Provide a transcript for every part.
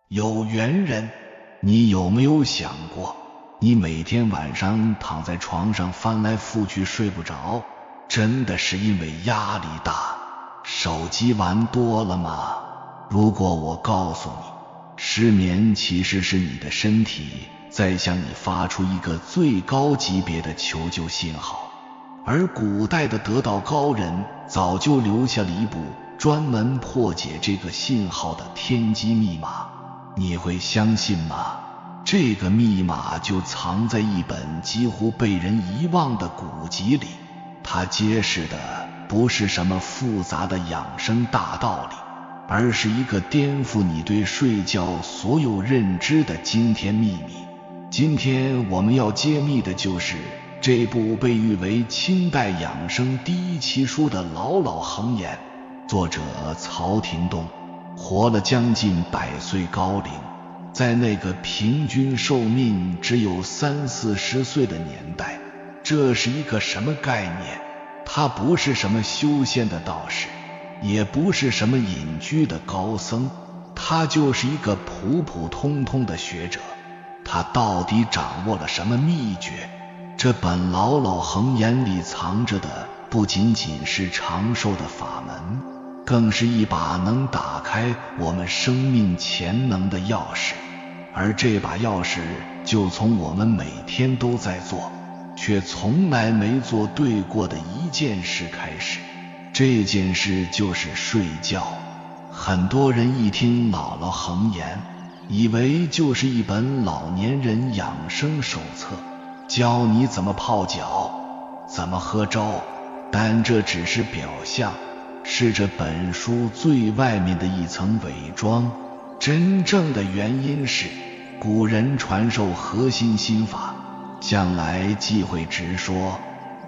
有缘人，你有没有想过，你每天晚上躺在床上翻来覆去睡不着，真的是因为压力大，手机玩多了吗？如果我告诉你，失眠其实是你的身体在向你发出一个最高级别的求救信号，而古代的得道高人早就留下了一部专门破解这个信号的天机密码，你会相信吗？这个密码就藏在一本几乎被人遗忘的古籍里，它揭示的不是什么复杂的养生大道理，而是一个颠覆你对睡觉所有认知的惊天秘密。今天我们要揭秘的就是这部被誉为清代养生第一奇书的《老老恒言》，作者曹廷东，活了将近100岁高龄，在那个平均寿命只有30-40岁的年代，这是一个什么概念？他不是什么修仙的道士，也不是什么隐居的高僧，他就是一个普普通通的学者。他到底掌握了什么秘诀？这本老老恒言里藏着的不仅仅是长寿的法门，更是一把能打开我们生命潜能的钥匙。而这把钥匙就从我们每天都在做，却从来没做对过的一件事开始。这件事就是睡觉。很多人一听老老恒言，以为就是一本老年人养生手册，教你怎么泡脚，怎么喝粥，但这只是表象，是这本书最外面的一层伪装。真正的原因是，古人传授核心心法，向来忌讳直说，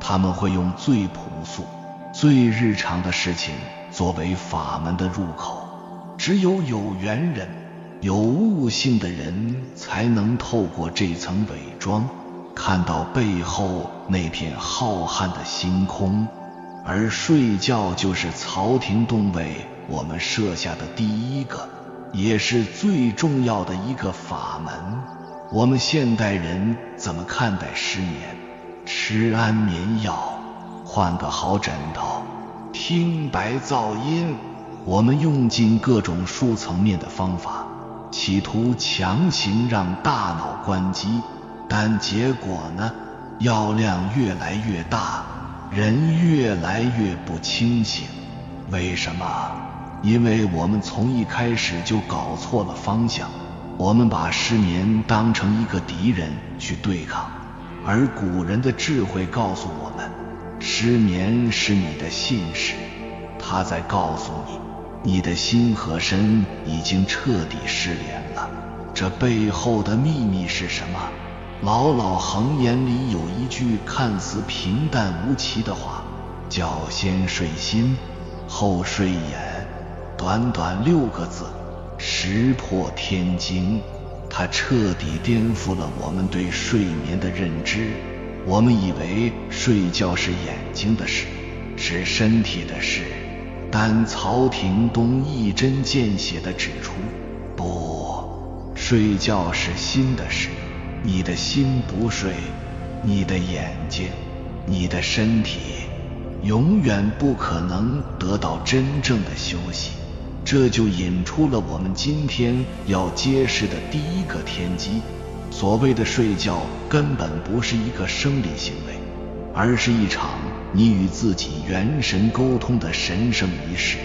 他们会用最朴素、最日常的事情作为法门的入口。只有有缘人、有悟性的人才能透过这层伪装，看到背后那片浩瀚的星空。而睡觉就是曹廷东为我们设下的第一个，也是最重要的一个法门。我们现代人怎么看待失眠？吃安眠药，换个好枕头，听白噪音，我们用尽各种数层面的方法，企图强行让大脑关机，但结果呢？药量越来越大，人越来越不清醒。为什么？因为我们从一开始就搞错了方向，我们把失眠当成一个敌人去对抗。而古人的智慧告诉我们，失眠是你的信使，他在告诉你，你的心和身已经彻底失联了。这背后的秘密是什么？老老恒言里有一句看似平淡无奇的话，叫先睡心，后睡眼。短短6个字，石破天惊。它彻底颠覆了我们对睡眠的认知。我们以为睡觉是眼睛的事，是身体的事，但曹廷东一针见血地指出，不，睡觉是心的事。你的心不睡，你的眼睛，你的身体永远不可能得到真正的休息。这就引出了我们今天要揭示的第一个天机。所谓的睡觉根本不是一个生理行为，而是一场你与自己元神沟通的神圣仪式。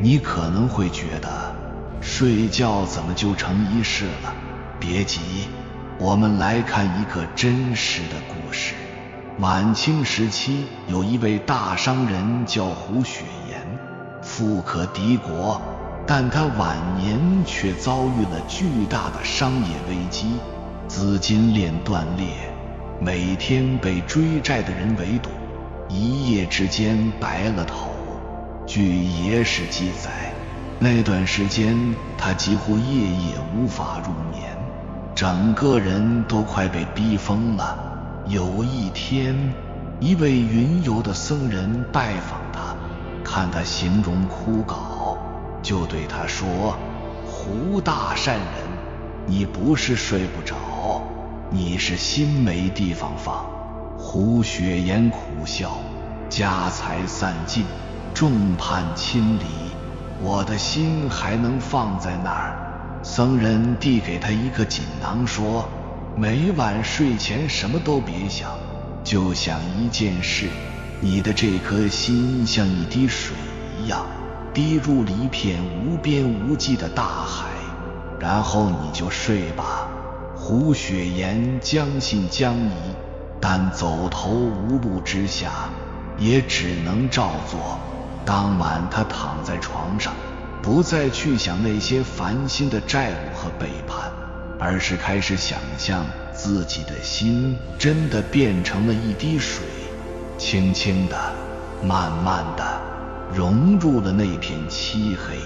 你可能会觉得，睡觉怎么就成仪式了？别急，我们来看一个真实的故事。晚清时期，有一位大商人叫胡雪岩，富可敌国，但他晚年却遭遇了巨大的商业危机，资金链断裂，每天被追债的人围堵，一夜之间白了头。据野史记载，那段时间他几乎夜夜无法入眠，整个人都快被逼疯了。有一天，一位云游的僧人拜访他，看他形容枯槁，就对他说，胡大善人，你不是睡不着，你是心没地方放。胡雪岩苦笑，家财散尽，众叛亲离，我的心还能放在那儿？僧人递给他一个锦囊，说，每晚睡前什么都别想，就想一件事，你的这颗心像一滴水一样，滴入了一片无边无际的大海，然后你就睡吧。胡雪岩将信将疑，但走投无路之下，也只能照做。当晚他躺在床上，不再去想那些烦心的债务和背叛，而是开始想象自己的心真的变成了一滴水，轻轻的，慢慢的融入了那片漆黑、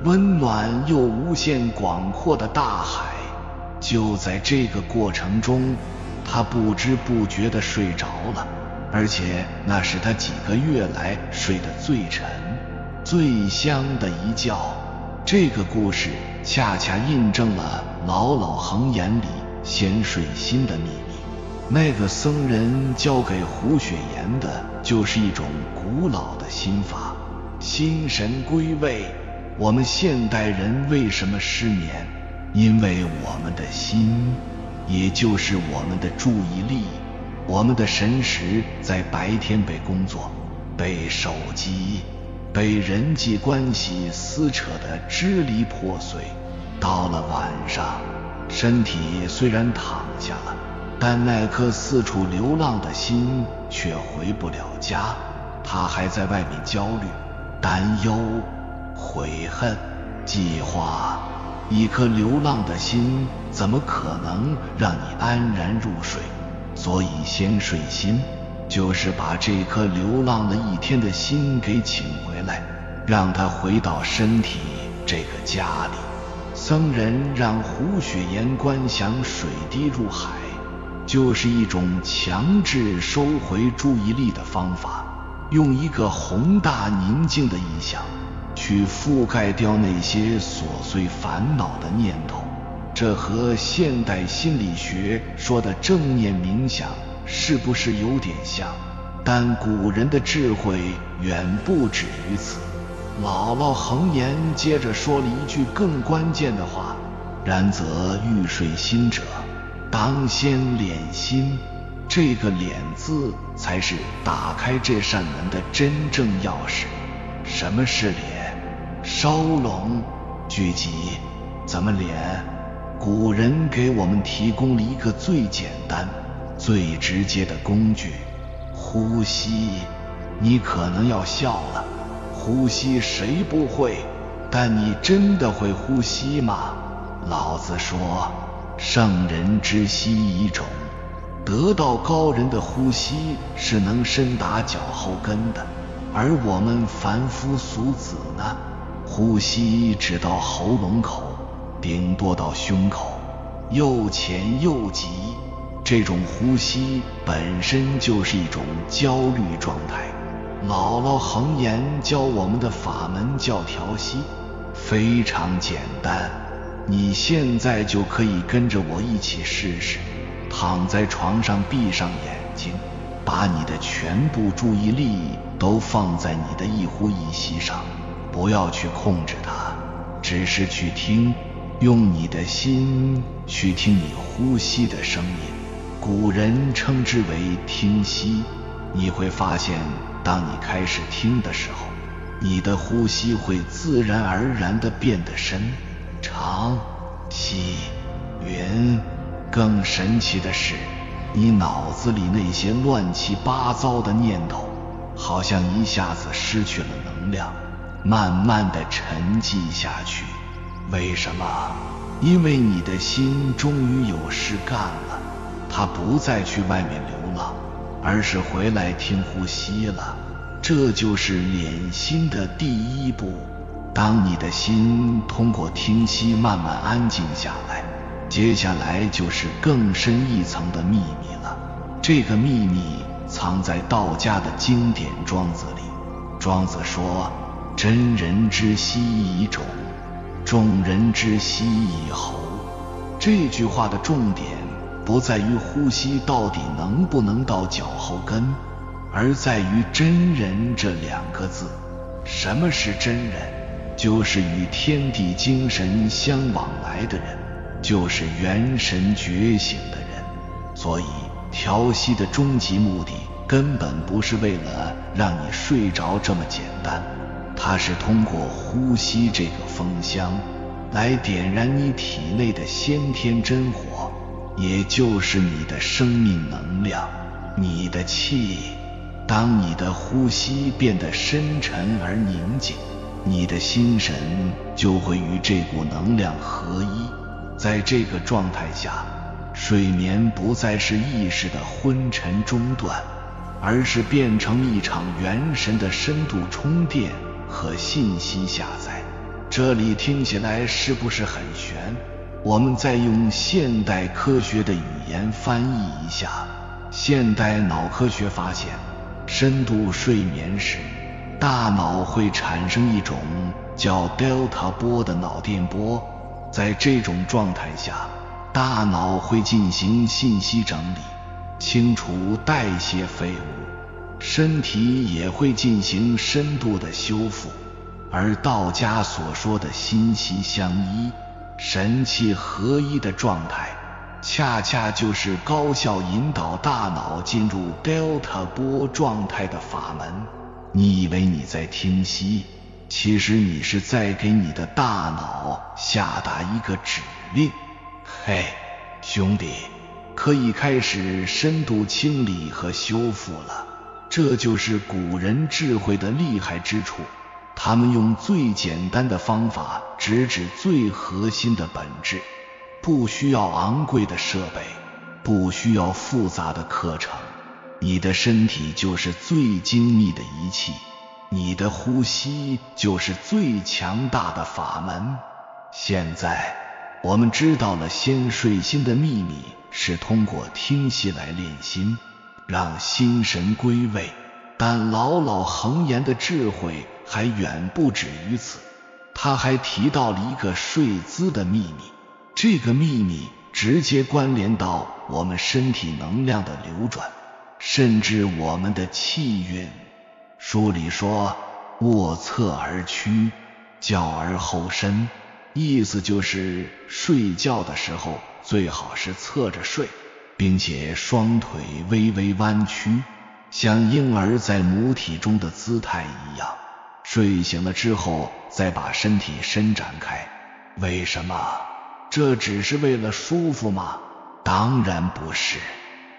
温暖又无限广阔的大海。就在这个过程中，他不知不觉地睡着了，而且那是他几个月来睡得最沉、最香的一觉。这个故事恰恰印证了老老恒眼里先睡心的秘密。那个僧人教给胡雪岩的就是一种古老的心法，心神归位。我们现代人为什么失眠？因为我们的心，也就是我们的注意力，我们的神识在白天被工作、被手机、被人际关系撕扯得支离破碎，到了晚上，身体虽然躺下了，但那颗四处流浪的心却回不了家，他还在外面焦虑、担忧、悔恨、计划。一颗流浪的心怎么可能让你安然入睡？所以先睡心，就是把这颗流浪了一天的心给请回来，让它回到身体这个家里。僧人让胡雪岩观想水滴入海，就是一种强制收回注意力的方法，用一个宏大宁静的意象去覆盖掉那些琐碎烦恼的念头。这和现代心理学说的正念冥想是不是有点像？但古人的智慧远不止于此。姥姥恒言接着说了一句更关键的话，然则欲睡心者，当先敛心。这个敛字才是打开这扇门的真正钥匙。什么是敛？烧拢、聚集。怎么敛？古人给我们提供了一个最简单、最直接的工具——呼吸。你可能要笑了，呼吸谁不会？但你真的会呼吸吗？老子说，圣人之息以种，得道高人的呼吸是能深达脚后跟的，而我们凡夫俗子呢？呼吸只到喉咙口，顶多到胸口，又浅又急。这种呼吸本身就是一种焦虑状态。姥姥恒言教我们的法门叫调息，非常简单，你现在就可以跟着我一起试试。躺在床上，闭上眼睛，把你的全部注意力都放在你的一呼一吸上，不要去控制它，只是去听，用你的心去听你呼吸的声音。古人称之为听息。你会发现，当你开始听的时候，你的呼吸会自然而然地变得深、长、细、匀。更神奇的是，你脑子里那些乱七八糟的念头好像一下子失去了能量，慢慢地沉寂下去。为什么？因为你的心终于有事干了，它不再去外面流浪，而是回来听呼吸了。这就是敛心的第一步。当你的心通过听息慢慢安静下来，接下来就是更深一层的秘密了。这个秘密藏在道家的经典庄子里。庄子说，真人之息以种，众人之息以侯。这句话的重点不在于呼吸到底能不能到脚后跟，而在于真人这2个字。什么是真人？就是与天地精神相往来的人，就是元神觉醒的人。所以调息的终极目的根本不是为了让你睡着这么简单，它是通过呼吸这个风箱来点燃你体内的先天真火，也就是你的生命能量，你的气。当你的呼吸变得深沉而宁静，你的心神就会与这股能量合一。在这个状态下，睡眠不再是意识的昏沉中断，而是变成一场元神的深度充电和信息下载。这里听起来是不是很玄？我们再用现代科学的语言翻译一下。现代脑科学发现，深度睡眠时，大脑会产生一种叫 delta 波的脑电波。在这种状态下，大脑会进行信息整理，清除代谢废物，身体也会进行深度的修复。而道家所说的心息相依、神气合一的状态，恰恰就是高效引导大脑进入 delta 波状态的法门。你以为你在听息，其实你是在给你的大脑下达一个指令。嘿，兄弟，可以开始深度清理和修复了。这就是古人智慧的厉害之处，他们用最简单的方法直指最核心的本质。不需要昂贵的设备，不需要复杂的课程，你的身体就是最精密的仪器，你的呼吸就是最强大的法门。现在我们知道了先睡心的秘密是通过听息来练心，让心神归位。但老老恒言的智慧还远不止于此，他还提到了一个睡姿的秘密。这个秘密直接关联到我们身体能量的流转，甚至我们的气运。书里说，卧侧而屈，觉而后伸，意思就是睡觉的时候最好是侧着睡，并且双腿微微弯曲，像婴儿在母体中的姿态一样。睡醒了之后再把身体伸展开。为什么？这只是为了舒服吗？当然不是，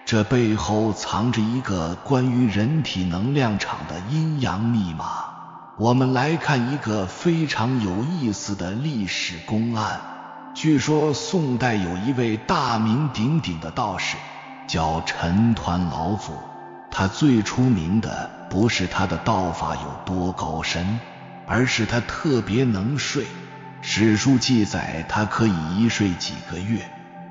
这背后藏着一个关于人体能量场的阴阳密码。我们来看一个非常有意思的历史公案。据说宋代有一位大名鼎鼎的道士，叫陈抟老祖。他最出名的不是他的道法有多高深，而是他特别能睡。史书记载他可以一睡几个月，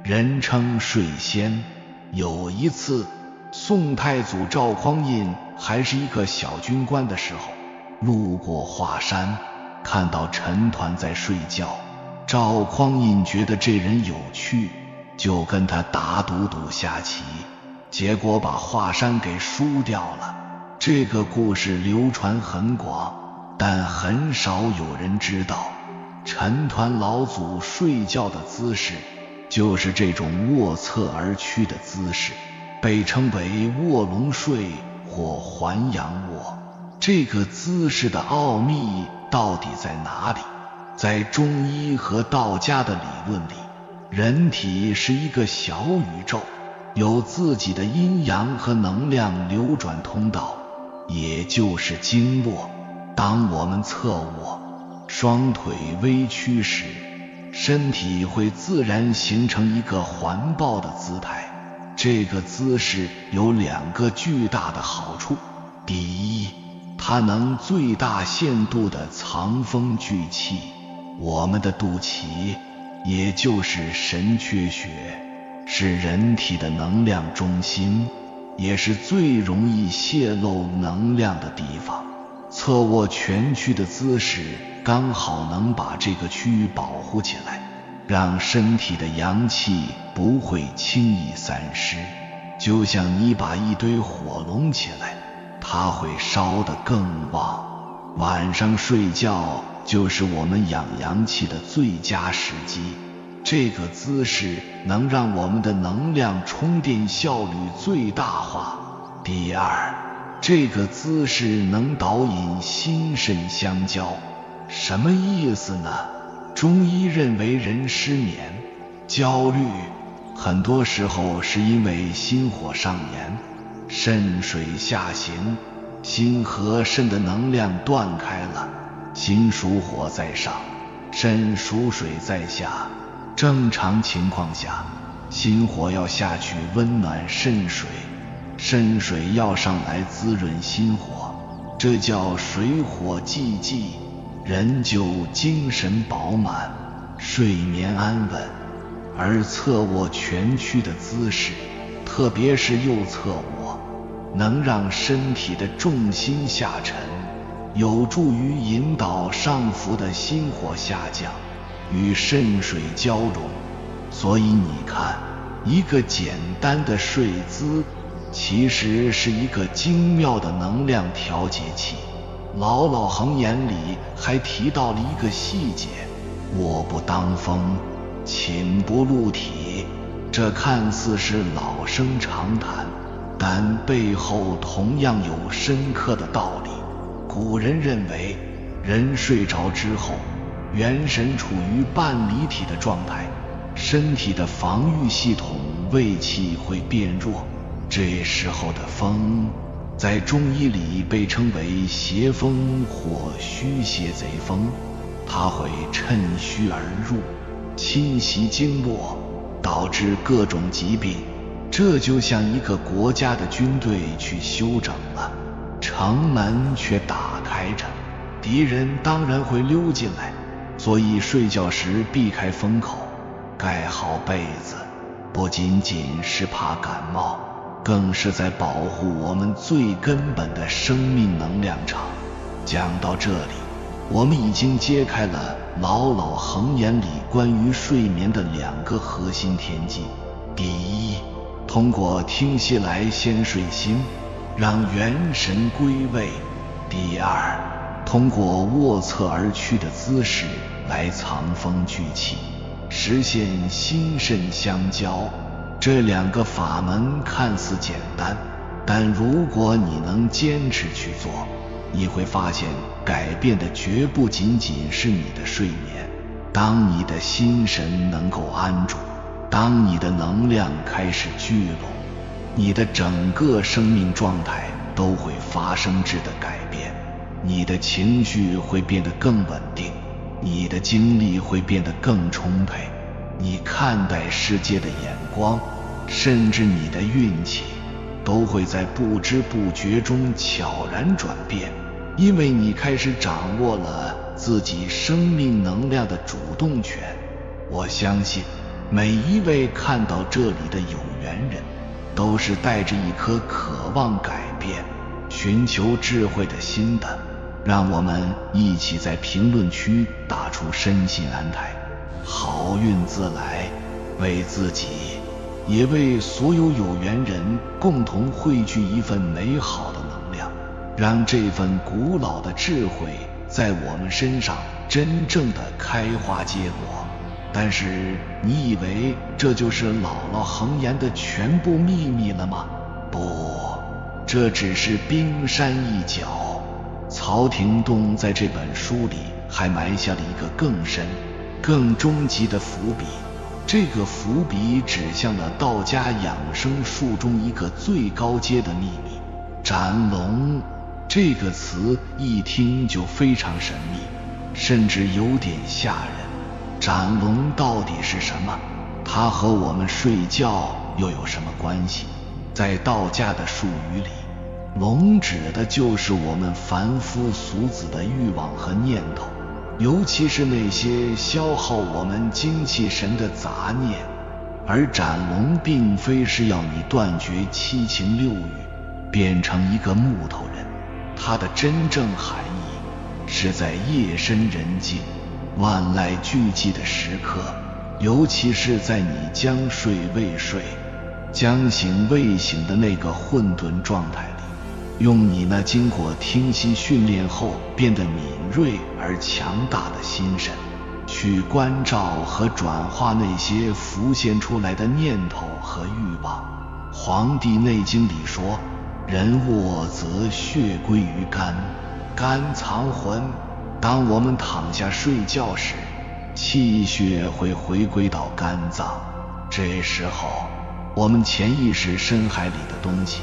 人称睡仙。有一次，宋太祖赵匡胤还是一个小军官的时候，路过华山，看到陈抟在睡觉。赵匡胤觉得这人有趣，就跟他打赌下棋，结果把华山给输掉了。这个故事流传很广，但很少有人知道陈抟老祖睡觉的姿势就是这种卧侧而屈的姿势，被称为卧龙睡或环阳卧。这个姿势的奥秘到底在哪里？在中医和道家的理论里，人体是一个小宇宙，有自己的阴阳和能量流转通道，也就是经络。当我们侧卧，双腿微曲时，身体会自然形成一个环抱的姿态。这个姿势有2个巨大的好处。第一，它能最大限度地藏风聚气。我们的肚脐，也就是神阙穴，是人体的能量中心，也是最容易泄露能量的地方。侧卧蜷曲的姿势刚好能把这个区域保护起来。让身体的阳气不会轻易散失。就像你把一堆火拢起来，它会烧得更旺。晚上睡觉就是我们养阳气的最佳时机，这个姿势能让我们的能量充电效率最大化。第二，这个姿势能导引心肾相交。什么意思呢？中医认为人失眠、焦虑，很多时候是因为心火上炎，肾水下行，心和肾的能量断开了，心属火在上，肾属水在下。正常情况下，心火要下去温暖肾水，肾水要上来滋润心火，这叫水火既济，人就精神饱满，睡眠安稳。而侧卧蜷曲的姿势，特别是右侧卧，能让身体的重心下沉，有助于引导上浮的心火下降，与肾水交融。所以你看，一个简单的睡姿，其实是一个精妙的能量调节器。老老恒言里还提到了一个细节：卧不当风，寝不露体。这看似是老生常谈，但背后同样有深刻的道理。古人认为，人睡着之后，元神处于半离体的状态，身体的防御系统胃气会变弱，这时候的风在中医里被称为邪风或虚邪贼风，它会趁虚而入，侵袭经络，导致各种疾病。这就像一个国家的军队去休整了，城门却打开着，敌人当然会溜进来。所以睡觉时避开风口，盖好被子，不仅仅是怕感冒，更是在保护我们最根本的生命能量场。讲到这里，我们已经揭开了老老恒言里关于睡眠的2个核心天机。第一，通过听息来先睡心，让元神归位。第二，通过卧侧而屈的姿势来藏风聚气，实现心肾相交。这2个法门看似简单，但如果你能坚持去做，你会发现改变的绝不仅仅是你的睡眠。当你的心神能够安住，当你的能量开始聚拢，你的整个生命状态都会发生质的改变。你的情绪会变得更稳定，你的精力会变得更充沛，你看待世界的眼光，甚至你的运气，都会在不知不觉中悄然转变，因为你开始掌握了自己生命能量的主动权。我相信每一位看到这里的有缘人，都是带着一颗渴望改变、寻求智慧的心的。让我们一起在评论区打出身心安泰，好运自来，为自己也为所有有缘人共同汇聚一份美好的能量，让这份古老的智慧在我们身上真正的开花结果。但是你以为这就是姥姥恒言的全部秘密了吗？不，这只是冰山一角。曹廷栋在这本书里还埋下了一个更深、更终极的伏笔，这个伏笔指向了道家养生术中一个最高阶的秘密——斩龙。这个词一听就非常神秘，甚至有点吓人。斩龙到底是什么？它和我们睡觉又有什么关系？在道家的术语里，龙指的就是我们凡夫俗子的欲望和念头，尤其是那些消耗我们精气神的杂念。而斩龙并非是要你断绝七情六欲，变成一个木头人，它的真正含义是在夜深人静、万籁俱寂的时刻，尤其是在你将睡未睡、将醒未醒的那个混沌状态里，用你那经过听息训练后变得敏锐而强大的心神，去关照和转化那些浮现出来的念头和欲望。《黄帝内经》里说，人卧则血归于肝，肝藏魂。当我们躺下睡觉时，气血会回归到肝脏，这时候我们潜意识深海里的东西，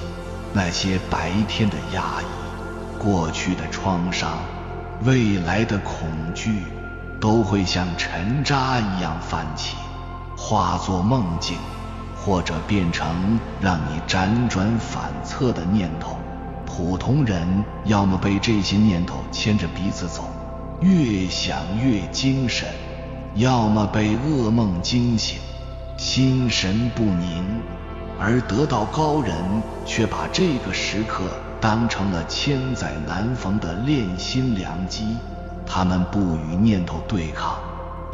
那些白天的压抑、过去的创伤、未来的恐惧，都会像尘渣一样泛起，化作梦境，或者变成让你辗转反侧的念头。普通人要么被这些念头牵着鼻子走，越想越精神，要么被噩梦惊醒，心神不宁。而得道高人却把这个时刻当成了千载难逢的炼心良机，他们不与念头对抗，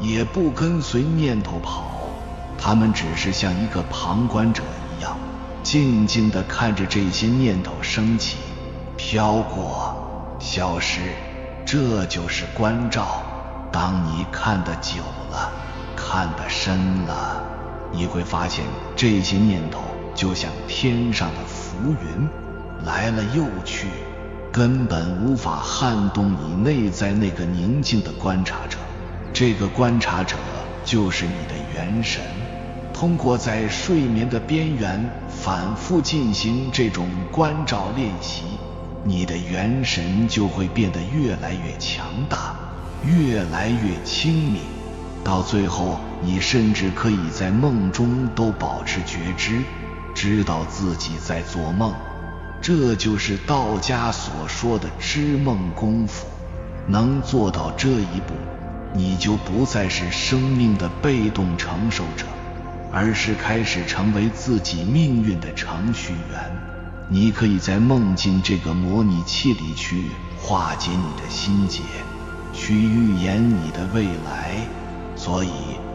也不跟随念头跑，他们只是像一个旁观者一样，静静地看着这些念头升起、飘过、消失。这就是关照。当你看得久了，看得深了，你会发现这些念头就像天上的浮云，来了又去，根本无法撼动你内在那个宁静的观察者。这个观察者就是你的元神。通过在睡眠的边缘反复进行这种关照练习，你的元神就会变得越来越强大，越来越清明，到最后你甚至可以在梦中都保持觉知，知道自己在做梦。这就是道家所说的知梦功夫。能做到这一步，你就不再是生命的被动承受者，而是开始成为自己命运的程序员。你可以在梦境这个模拟器里去化解你的心结，去预言你的未来。所以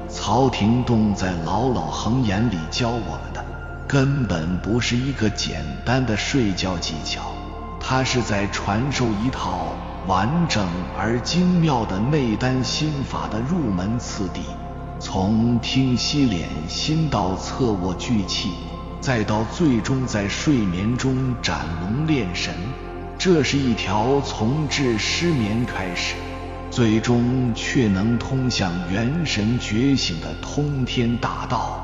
曹廷栋在《老老恒言》里教我们的根本不是一个简单的睡觉技巧，他是在传授一套完整而精妙的内丹心法的入门次第，从听息敛心到侧卧聚气，再到最终在睡眠中展龙炼神。这是一条从治失眠开始，最终却能通向元神觉醒的通天大道。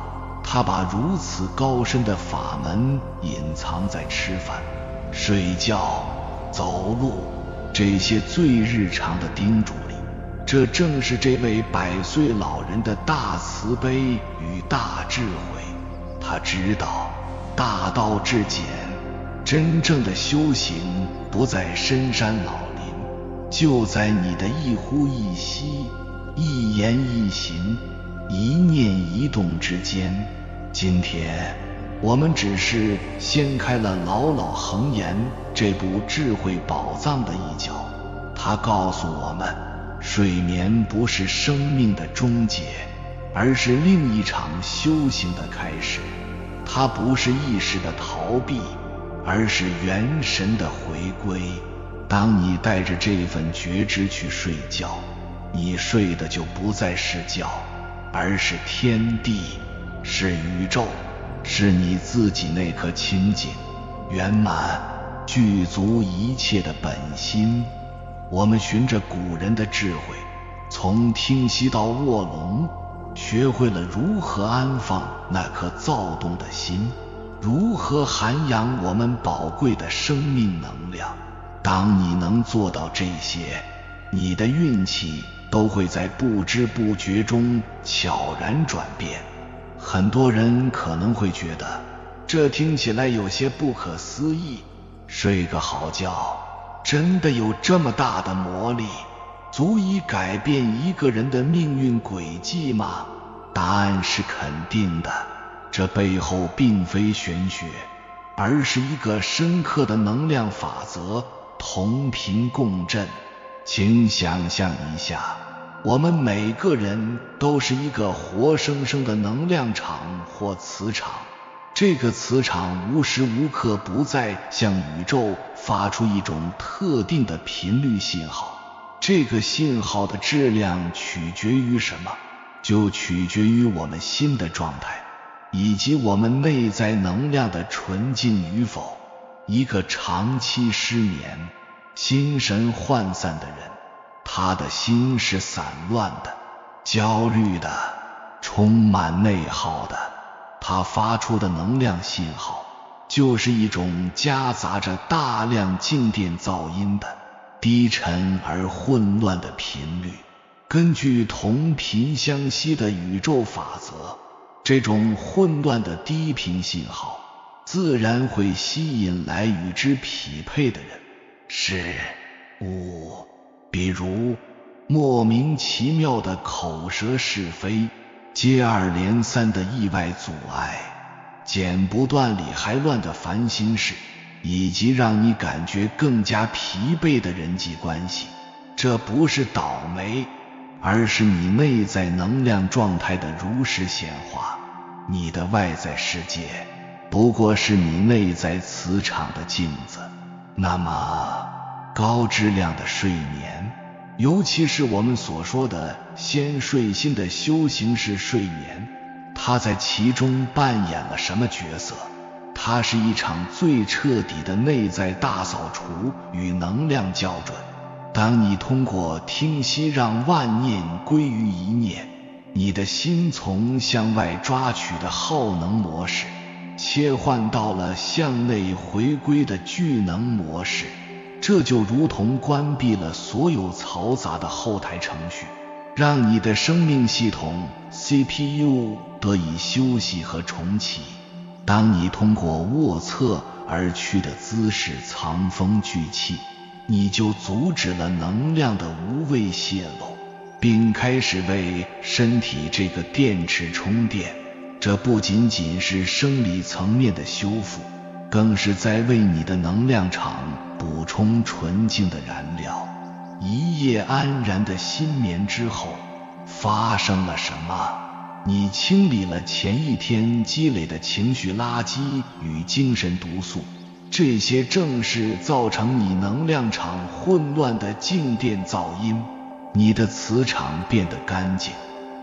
他把如此高深的法门隐藏在吃饭、睡觉、走路这些最日常的叮嘱里。这正是这位100岁老人的大慈悲与大智慧。他知道大道至简，真正的修行不在深山老林，就在你的一呼一吸、一言一行、一念一动之间。今天我们只是掀开了《老老恒言》这部智慧宝藏的一角，它告诉我们，睡眠不是生命的终结，而是另一场修行的开始。它不是意识的逃避，而是元神的回归。当你带着这份觉知去睡觉，你睡的就不再是觉，而是天地，是宇宙，是你自己那颗清净、圆满、具足一切的本心。我们循着古人的智慧，从听息到卧龙，学会了如何安放那颗躁动的心，如何涵养我们宝贵的生命能量。当你能做到这些，你的运气都会在不知不觉中悄然转变。很多人可能会觉得这听起来有些不可思议，睡个好觉真的有这么大的魔力，足以改变一个人的命运轨迹吗？答案是肯定的。这背后并非玄学，而是一个深刻的能量法则，同频共振。请想象一下，我们每个人都是一个活生生的能量场或磁场，这个磁场无时无刻不在向宇宙发出一种特定的频率信号。这个信号的质量取决于什么？就取决于我们心的状态，以及我们内在能量的纯净与否。一个长期失眠、心神涣散的人，他的心是散乱的、焦虑的、充满内耗的，他发出的能量信号就是一种夹杂着大量静电噪音的低沉而混乱的频率。根据同频相吸的宇宙法则，这种混乱的低频信号自然会吸引来与之匹配的人、事物，比如莫名其妙的口舌是非，接二连三的意外阻碍，剪不断理还乱的烦心事，以及让你感觉更加疲惫的人际关系。这不是倒霉，而是你内在能量状态的如实显化。你的外在世界不过是你内在磁场的镜子。那么高质量的睡眠，尤其是我们所说的先睡心的修行式睡眠，它在其中扮演了什么角色？它是一场最彻底的内在大扫除与能量校准。当你通过听息让万念归于一念，你的心从向外抓取的耗能模式切换到了向内回归的聚能模式，这就如同关闭了所有嘈杂的后台程序，让你的生命系统 CPU 得以休息和重启。当你通过卧侧而去的姿势藏风聚气，你就阻止了能量的无谓泄漏，并开始为身体这个电池充电。这不仅仅是生理层面的修复，更是在为你的能量场补充纯净的燃料。一夜安然的新眠之后，发生了什么？你清理了前一天积累的情绪垃圾与精神毒素，这些正是造成你能量场混乱的静电噪音。你的磁场变得干净、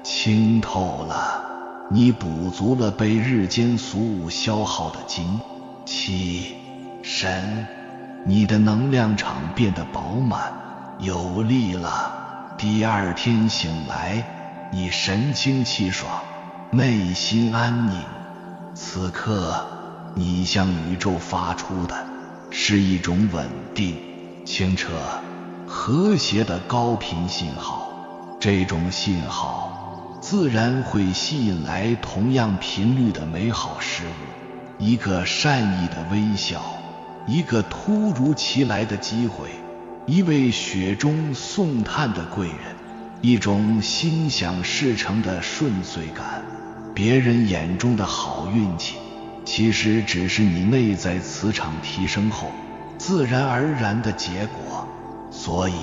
清透了，你补足了被日间俗物消耗的精、气、神，你的能量场变得饱满、有力了。第二天醒来，你神清气爽，内心安宁。此刻你向宇宙发出的是一种稳定、清澈、和谐的高频信号，这种信号自然会吸引来同样频率的美好事物。一个善意的微笑，一个突如其来的机会，一位雪中送炭的贵人，一种心想事成的顺遂感。别人眼中的好运气，其实只是你内在磁场提升后自然而然的结果。所以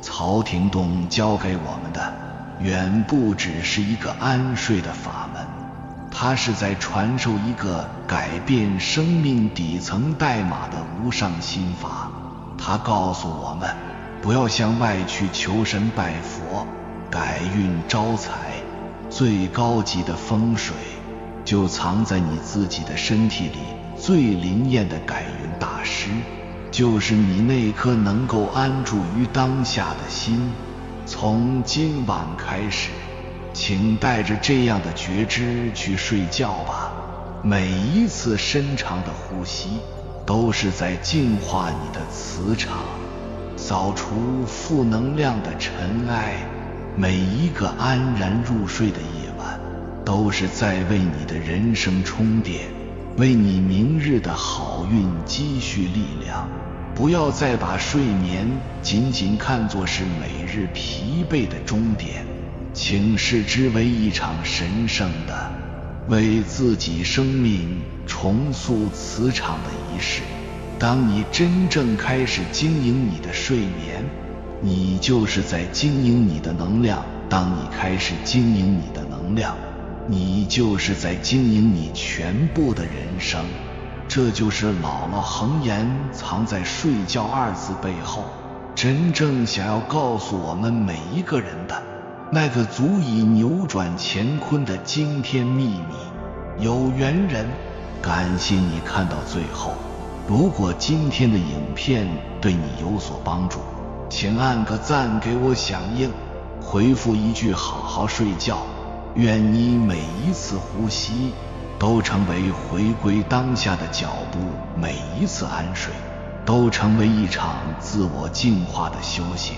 曹廷栋教给我们的远不只是一个安睡的法门，它是在传授一个改变生命底层代码的无上心法。它告诉我们，不要向外去求神拜佛、改运招财，最高级的风水就藏在你自己的身体里。最灵验的改运大师，就是你那颗能够安住于当下的心。从今晚开始，请带着这样的觉知去睡觉吧。每一次深长的呼吸，都是在净化你的磁场，扫除负能量的尘埃。每一个安然入睡的夜晚，都是在为你的人生充电，为你明日的好运积蓄力量。不要再把睡眠仅仅看作是每日疲惫的终点，请视之为一场神圣的为自己生命重塑磁场的仪式。当你真正开始经营你的睡眠，你就是在经营你的能量。当你开始经营你的能量，你就是在经营你全部的人生。这就是姥姥恒言藏在睡觉二字背后，真正想要告诉我们每一个人的那个足以扭转乾坤的惊天秘密。有缘人，感谢你看到最后。如果今天的影片对你有所帮助，请按个赞给我响应，回复一句好好睡觉。愿你每一次呼吸都成为回归当下的脚步，每一次安睡都成为一场自我净化的修行。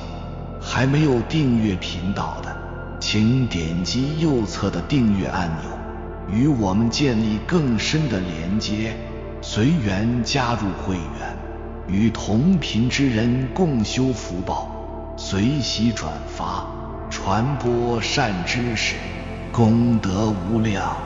还没有订阅频道的，请点击右侧的订阅按钮，与我们建立更深的连接。随缘加入会员，与同频之人共修福报，随喜转发，传播善知识，功德无量。